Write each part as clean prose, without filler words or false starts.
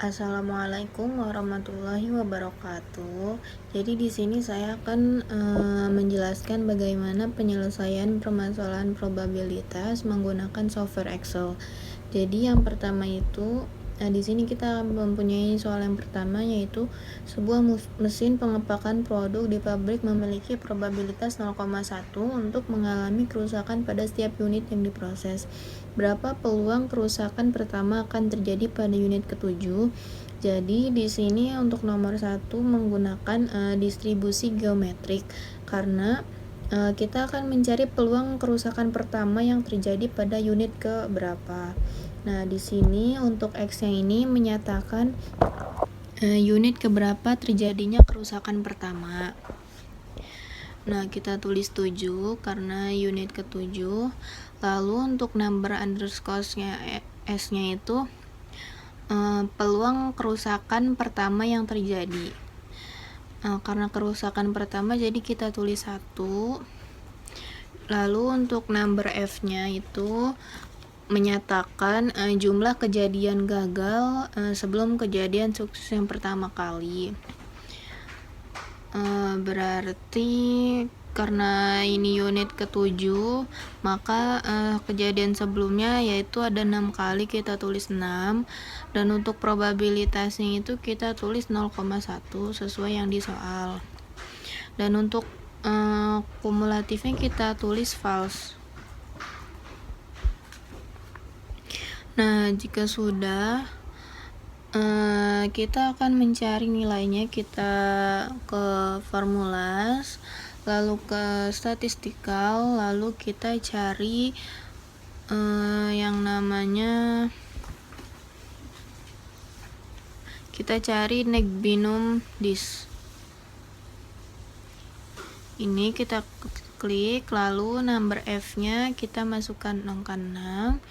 Assalamualaikum warahmatullahi wabarakatuh. Jadi di sini saya akan menjelaskan bagaimana penyelesaian permasalahan probabilitas menggunakan software Excel. Jadi yang pertama itu di sini kita mempunyai soal yang pertama, yaitu sebuah mesin pengepakan produk di pabrik memiliki probabilitas 0,1 untuk mengalami kerusakan pada setiap unit yang diproses. Berapa peluang kerusakan pertama akan terjadi pada unit ketujuh? Jadi di sini untuk nomor 1 menggunakan distribusi geometrik, karena kita akan mencari peluang kerusakan pertama yang terjadi pada unit ke berapa. Nah, di sini untuk X-nya ini menyatakan unit keberapa terjadinya kerusakan pertama. Nah, kita tulis 7 karena unit ke-7. Lalu untuk number underscore-nya S-nya itu peluang kerusakan pertama yang terjadi. Karena kerusakan pertama, jadi kita tulis 1. Lalu untuk number F-nya itu menyatakan jumlah kejadian gagal sebelum kejadian sukses yang pertama kali. Berarti karena ini unit ke-7, maka kejadian sebelumnya yaitu ada 6 kali, kita tulis 6. Dan untuk probabilitasnya itu kita tulis 0,1 sesuai yang di soal. Dan untuk kumulatifnya kita tulis false. Nah, jika sudah, kita akan mencari nilainya. Kita ke formulas, lalu ke statistikal, lalu kita cari yang namanya, kita cari neg binom dis. Ini kita klik, lalu number F-nya kita masukkan angka 6,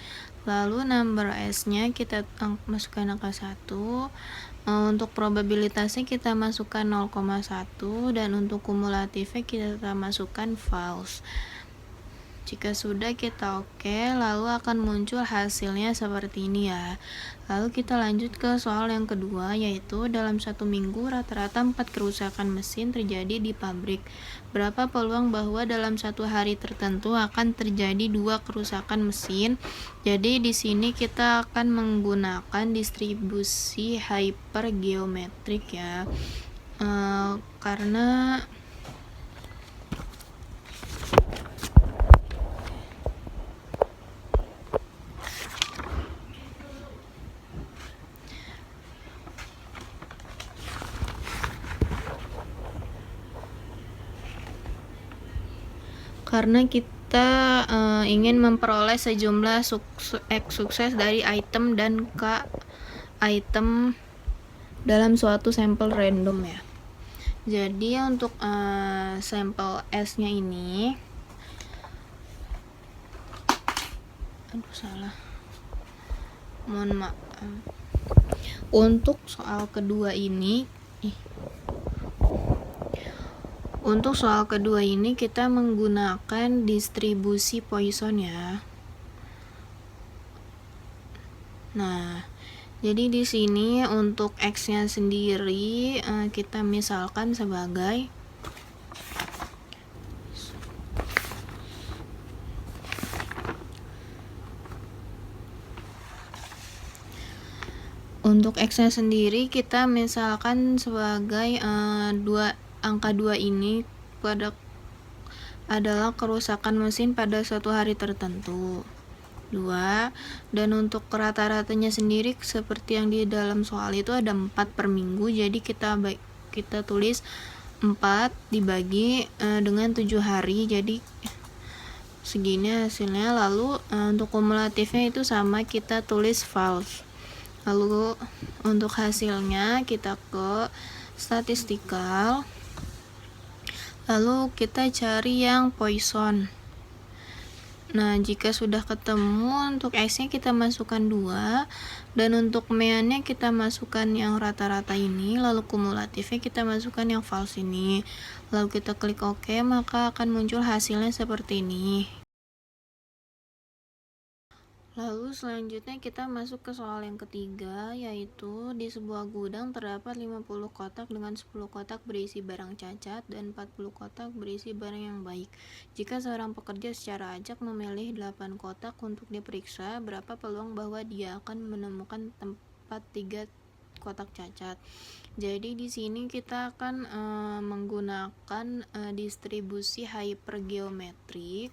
lalu number S-nya kita masukkan angka 1. Untuk probabilitasnya kita masukkan 0,1, dan untuk kumulatifnya kita masukkan false. Jika sudah, kita oke, lalu akan muncul hasilnya seperti ini ya. Lalu kita lanjut ke soal yang kedua, yaitu dalam 1 minggu rata-rata 4 kerusakan mesin terjadi di pabrik. Berapa peluang bahwa dalam 1 hari tertentu akan terjadi 2 kerusakan mesin? Jadi di sini kita akan menggunakan distribusi hypergeometrik ya, karena kita ingin memperoleh sejumlah sukses dari item dan K item dalam suatu sampel random ya. Jadi untuk sampel S-nya ini, mohon maaf. Untuk soal kedua ini, kita menggunakan distribusi Poisson ya. Nah, jadi di sini untuk X-nya sendiri kita misalkan sebagai kita misalkan sebagai angka 2 ini adalah kerusakan mesin pada suatu hari tertentu. 2. Dan untuk rata-ratanya sendiri seperti yang di dalam soal itu ada 4 per minggu. Jadi kita tulis 4 dibagi dengan 7 hari, jadi segini hasilnya. Lalu untuk kumulatifnya itu sama, kita tulis false. Lalu untuk hasilnya kita ke statistikal, lalu kita cari yang Poisson. Nah, jika sudah ketemu, untuk S-nya kita masukkan 2, dan untuk mean-nya kita masukkan yang rata-rata ini, lalu kumulatifnya kita masukkan yang false ini. Lalu kita klik OK, maka akan muncul hasilnya seperti ini. Lalu selanjutnya kita masuk ke soal yang ketiga, yaitu di sebuah gudang terdapat 50 kotak dengan 10 kotak berisi barang cacat dan 40 kotak berisi barang yang baik. Jika seorang pekerja secara acak memilih 8 kotak untuk diperiksa, berapa peluang bahwa dia akan menemukan tempat 3 kotak cacat? Jadi di sini kita akan menggunakan distribusi hypergeometrik.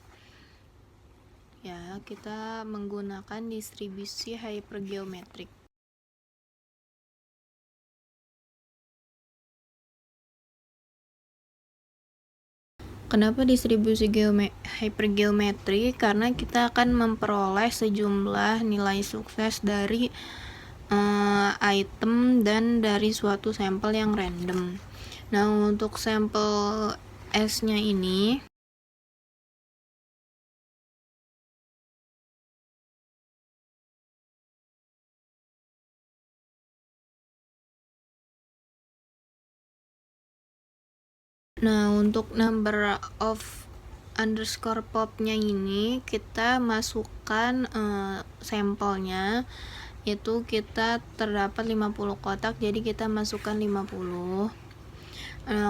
Ya, kita menggunakan distribusi hypergeometrik. Kenapa distribusi hypergeometrik? Karena kita akan memperoleh sejumlah nilai sukses dari item dan dari suatu sampel yang random. Nah, untuk sampel S-nya ini untuk number of underscore popnya ini kita masukkan sampelnya, itu kita terdapat 50 kotak, jadi kita masukkan 50.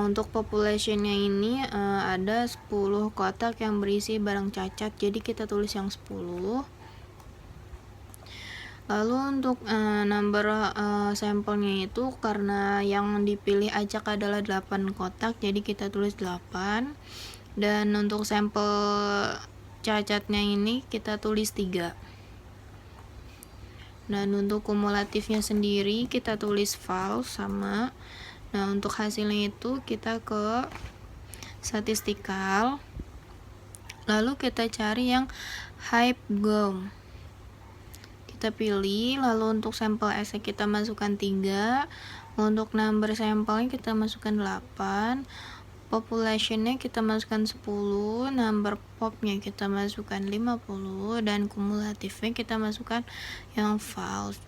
Untuk populationnya ini ada 10 kotak yang berisi barang cacat, jadi kita tulis yang 10. Lalu untuk number sampelnya itu karena yang dipilih acak adalah 8 kotak, jadi kita tulis 8. Dan untuk sampel cacatnya ini kita tulis 3. Dan untuk kumulatifnya sendiri kita tulis false sama. Nah, untuk hasilnya itu kita ke statistikal, lalu kita cari yang hypegom, kita pilih, lalu untuk sampel S kita masukkan 3, untuk number sampelnya kita masukkan 8, populationnya kita masukkan 10, number popnya kita masukkan 50, dan kumulatifnya kita masukkan yang false.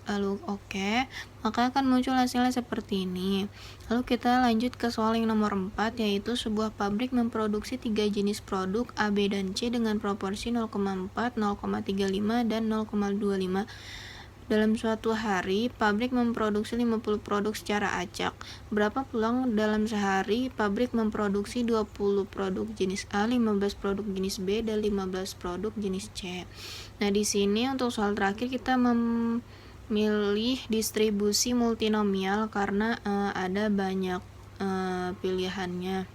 Lalu oke, maka akan muncul hasilnya seperti ini. Lalu kita lanjut ke soal yang nomor 4, yaitu sebuah pabrik memproduksi 3 jenis produk A, B, dan C dengan proporsi 0,4, 0,35, dan 0,25. Dalam suatu hari, pabrik memproduksi 50 produk secara acak. Berapa peluang dalam sehari pabrik memproduksi 20 produk jenis A, 15 produk jenis B, dan 15 produk jenis C? Nah, di sini untuk soal terakhir kita milih distribusi multinomial karena ada banyak pilihannya,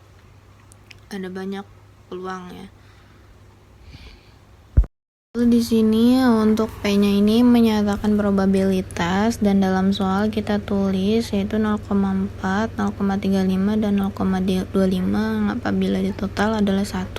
ada banyak peluangnya. Lalu di sini untuk P-nya ini menyatakan probabilitas, dan dalam soal kita tulis yaitu 0,4, 0,35, dan 0,25 apabila di total adalah 1.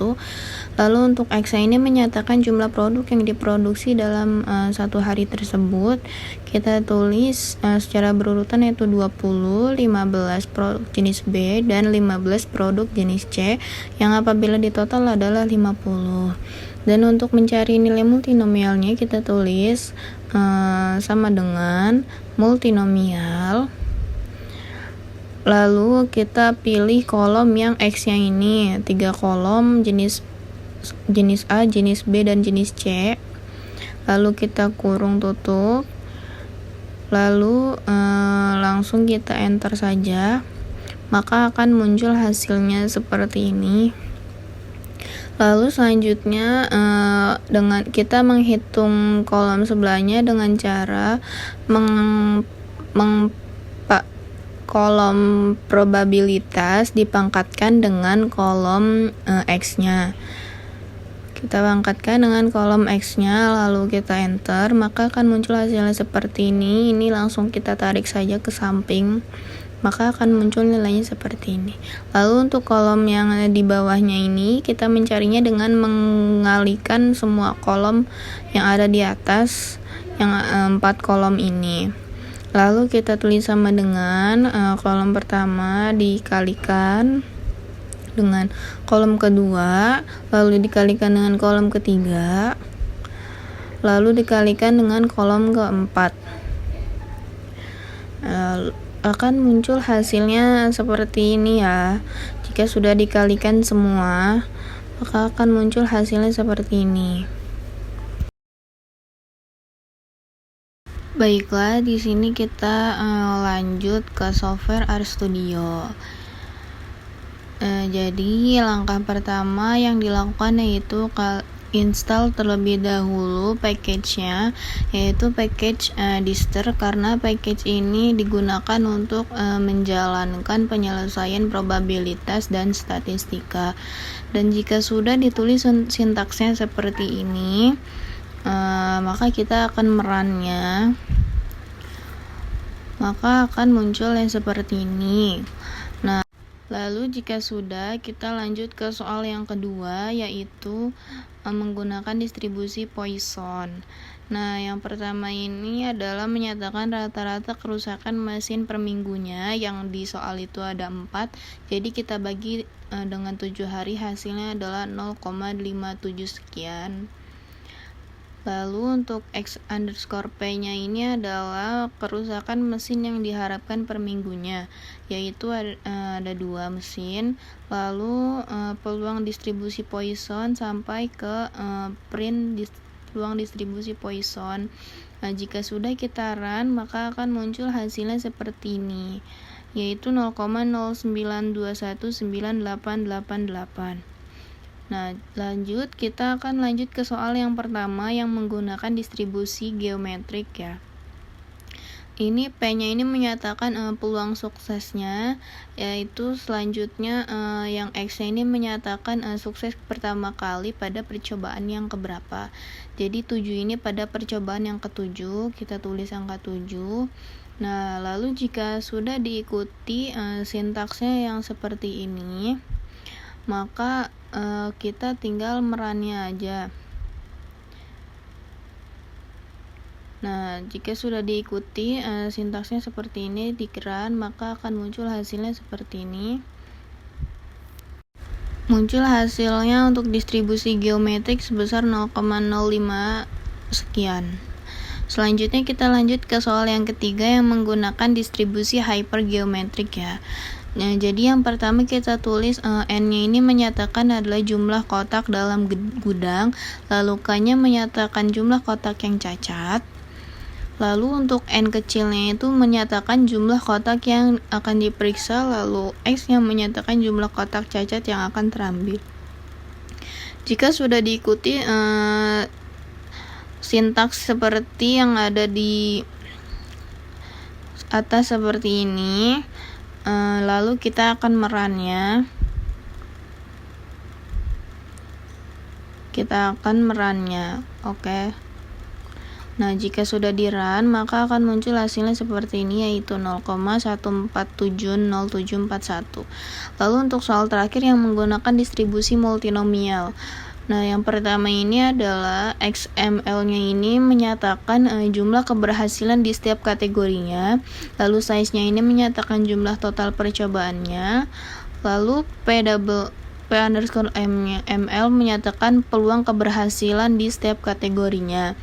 Lalu untuk X ini menyatakan jumlah produk yang diproduksi dalam satu hari tersebut. Kita tulis secara berurutan yaitu 20, 15 produk jenis B, dan 15 produk jenis C yang apabila di total adalah 50. Dan untuk mencari nilai multinomialnya kita tulis sama dengan multinomial, lalu kita pilih kolom yang X-nya ini 3 kolom, jenis A, jenis B, dan jenis C, lalu kita kurung tutup, lalu langsung kita enter saja, maka akan muncul hasilnya seperti ini. Lalu selanjutnya dengan kita menghitung kolom sebelahnya dengan cara kolom probabilitas dipangkatkan dengan kolom X-nya. Kita pangkatkan dengan kolom X-nya, lalu kita enter, maka akan muncul hasilnya seperti ini. Ini langsung kita tarik saja ke samping, maka akan muncul nilainya seperti ini. Lalu untuk kolom yang di bawahnya ini kita mencarinya dengan mengalihkan semua kolom yang ada di atas yang 4 kolom ini. Lalu kita tulis sama dengan kolom pertama dikalikan dengan kolom kedua, lalu dikalikan dengan kolom ketiga, lalu dikalikan dengan kolom keempat. Akan muncul hasilnya seperti ini ya. Jika sudah dikalikan semua, maka akan muncul hasilnya seperti ini. Baiklah, di sini kita lanjut ke software RStudio. Jadi langkah pertama yang dilakukan yaitu install terlebih dahulu package-nya, yaitu package Dister, karena package ini digunakan untuk menjalankan penyelesaian probabilitas dan statistika. Dan jika sudah ditulis sintaksnya seperti ini, maka kita akan merunnya, maka akan muncul yang seperti ini. Nah, lalu jika sudah, kita lanjut ke soal yang kedua, yaitu menggunakan distribusi Poisson. Nah, yang pertama ini adalah menyatakan rata-rata kerusakan mesin per minggunya, yang di soal itu ada 4, jadi kita bagi dengan 7 hari, hasilnya adalah 0,57 sekian. Lalu untuk X_P-nya ini adalah kerusakan mesin yang diharapkan per minggunya, yaitu ada 2 mesin. Lalu peluang distribusi Poisson sampai ke print peluang distribusi Poisson. Nah, jika sudah kita run, maka akan muncul hasilnya seperti ini, yaitu 0,0921988. Nah, kita akan lanjut ke soal yang pertama yang menggunakan distribusi geometrik ya. Ini P-nya ini menyatakan peluang suksesnya, yaitu selanjutnya yang X-nya ini menyatakan sukses pertama kali pada percobaan yang keberapa. Jadi 7 ini pada percobaan yang ke-7, kita tulis angka 7. Nah, lalu jika sudah diikuti sintaksnya yang seperti ini, maka kita tinggal merunnya aja. Nah, jika sudah diikuti sintaksnya seperti ini di run, maka akan muncul hasilnya seperti ini. Muncul hasilnya untuk distribusi geometrik sebesar 0,05 sekian. Selanjutnya kita lanjut ke soal yang ketiga yang menggunakan distribusi hypergeometrik ya. Nah, jadi yang pertama kita tulis N-nya ini menyatakan adalah jumlah kotak dalam gudang, lalu K-nya menyatakan jumlah kotak yang cacat. Lalu untuk N kecilnya itu menyatakan jumlah kotak yang akan diperiksa, lalu X yang menyatakan jumlah kotak cacat yang akan terambil. Jika sudah diikuti sintaks seperti yang ada di atas seperti ini, lalu kita akan merunnya. Oke. Nah, jika sudah di run, maka akan muncul hasilnya seperti ini, yaitu 0,1470741. Lalu untuk soal terakhir yang menggunakan distribusi multinomial. Nah, yang pertama ini adalah XML-nya ini menyatakan jumlah keberhasilan di setiap kategorinya. Lalu size-nya ini menyatakan jumlah total percobaannya. Lalu P_ML menyatakan peluang keberhasilan di setiap kategorinya.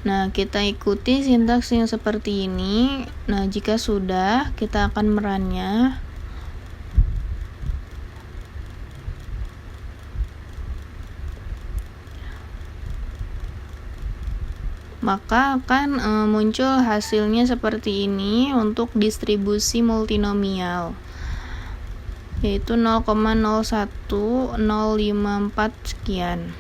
Nah, kita ikuti sintaks yang seperti ini. Nah, jika sudah, kita akan merunnya. Maka akan muncul hasilnya seperti ini untuk distribusi multinomial, yaitu 0,01054 sekian.